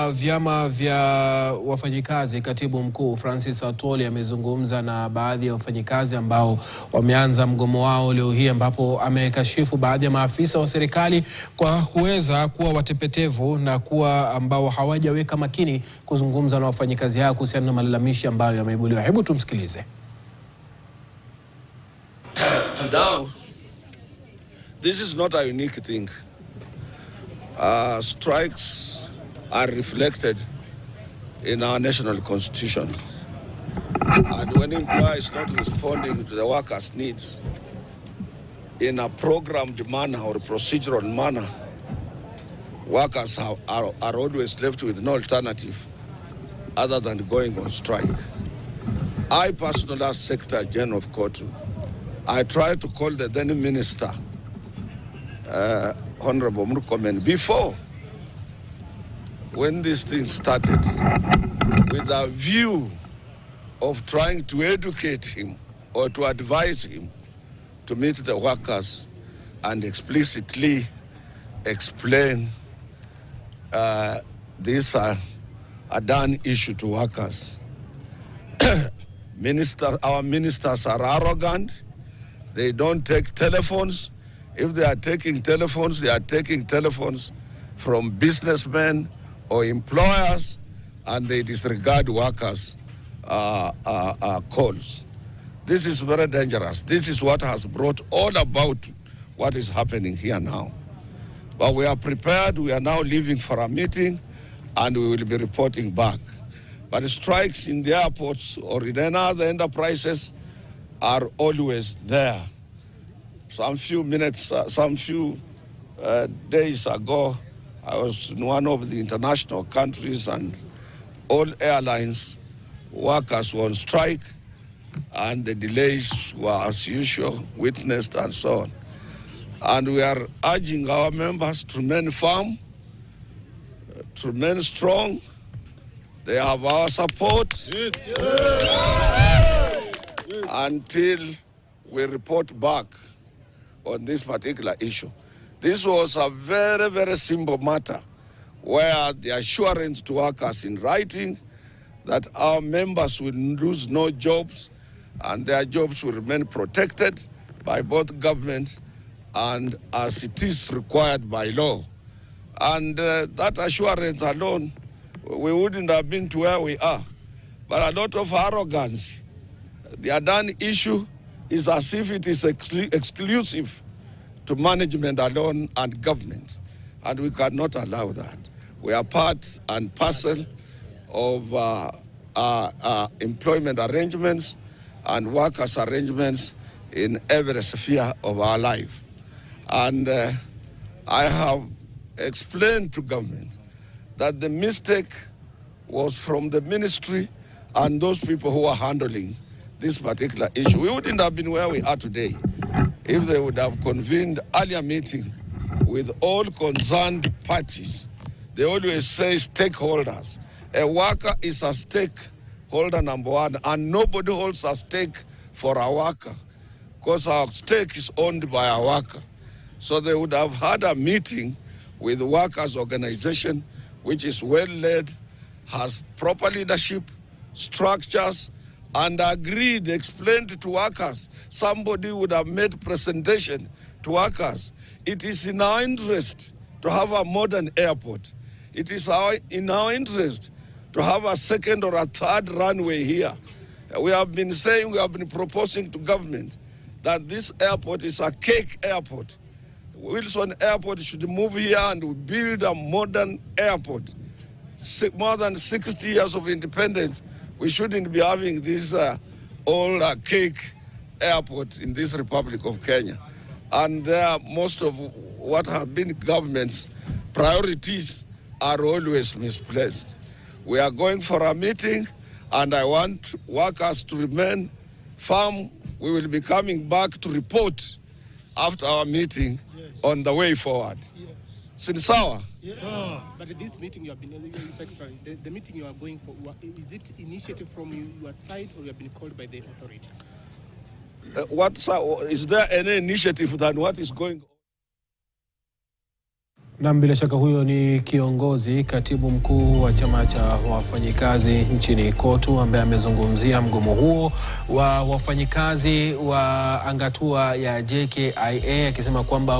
wa vyama vya wafanyikazi, katibu mkuu Francis Atwoli amezungumza na baadhi ya wafanyikazi ambao wameanza mgomo wao leo hii, ambapo amekashifu baadhi ya maafisa wa serikali kwa kuweza kuwa watepetevu na kuwa ambao hawajaweka makini kuzungumza na wafanyikazi hao kuhusiana na malalamishi ambayo yameibuliwa. Hebu tumsikilize. Now, this is not a unique thing. Strikes are reflected in our national constitution. And when employer is not responding to the workers' needs in a programmed manner or procedural manner, workers are always left with no alternative other than going on strike. I personally, as Secretary General of Kotu, I tried to call the then minister, Honorable Mgomo, before when this thing started, with a view of trying to educate him or to advise him to meet the workers and explicitly explain this a done issue to workers. Our ministers are arrogant. They don't take telephones. If they are taking telephones, they are taking telephones from businessmen or employers, and they disregard workers' calls. This is very dangerous. This is what has brought all about what is happening here now. But we are prepared. We are now leaving for a meeting, and we will be reporting back. But strikes in the airports or in any other enterprises are always there. Some few days ago, I was in one of the international countries, and all airlines workers were on strike, and the delays were as usual witnessed and so on. And we are urging our members to remain firm, to remain strong. They have our support. Yes. Until we report back on this particular issue. This was a very, very simple matter where the assurance to workers in writing that our members will lose no jobs and their jobs will remain protected by both government and as it is required by law. And that assurance alone, we wouldn't have been to where we are. But a lot of arrogance. The Adan issue is as if it is exclusive to management alone and government. And we cannot allow that. We are part and parcel of employment arrangements and workers' arrangements in every sphere of our life. And I have explained to government that the mistake was from the ministry and those people who are handling this particular issue. We wouldn't have been where we are today if they would have convened earlier meeting with all concerned parties. They always say stakeholders. A worker is a stakeholder number one, and nobody holds a stake for a worker because our stake is owned by a worker. So they would have had a meeting with the workers' organization, which is well-led, has proper leadership, structures, and agreed, explained to workers. Somebody would have made presentation to workers. It is in our interest to have a modern airport. It is in our interest to have a second or a third runway here. We have been saying, we have been proposing to government that this airport is a cake airport. Wilson Airport should move here and we build a modern airport. More than 60 years of independence, we shouldn't be having this old cake airport in this Republic of Kenya. And most of what have been government's priorities are always misplaced. We are going for a meeting, and I want workers to remain firm. We will be coming back to report after our meeting on the way forward. Sinsawa? Yes. But this meeting you have been, Secretary, the meeting you are going for, is it initiative from your side or you have been called by the authority? Is there any initiative than what is going on? Na bila shaka huyo ni kiongozi, katibu mkuu wa chama cha wafanyikazi nchini KOTU, ambaye amezungumzia mgomo huo wa wafanyikazi wa angatua ya JKIA, akisema kwamba